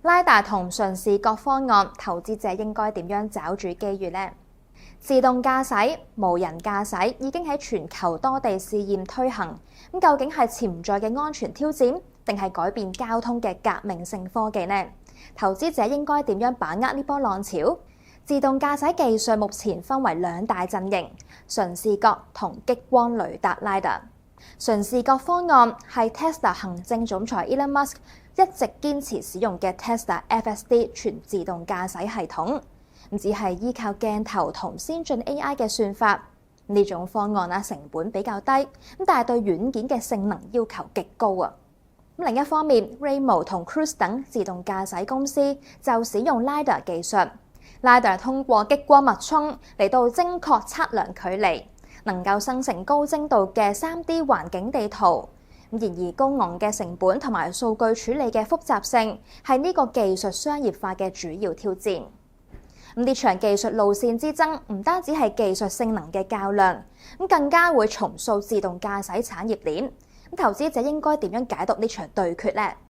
LiDAR 同純視覺方案，投資者應該點樣抓住機遇呢？自動駕駛、無人駕駛已經喺全球多地試驗推行，咁究竟係潛在嘅安全挑戰，定係改變交通嘅革命性科技呢？投資者應該點樣把握呢波浪潮？自動駕駛技術目前分為兩大陣營：純視覺同激光雷達 LiDAR。純視覺方案係 Tesla 行政總裁 Elon Musk 一直堅持使用嘅 Tesla FSD 全自動駕駛系統，只係依靠鏡頭同先進 AI 嘅算法。呢種方案成本比較低，但係對軟件嘅性能要求極高啊。另一方面 ，Waymo 同 Cruise 等自動駕駛公司就使用 LiDAR 技術。LiDAR 通過激光脈衝嚟到精確測量距離，能夠生成高精度嘅 3D 環境地圖。然而高昂嘅成本同埋數據處理嘅複雜性係呢個技術商業化嘅主要挑戰。呢場技術路線之爭唔單止係技術性能嘅較量，更加會重塑自動駕駛產業鏈。投資者應該點樣解讀呢場對決呢？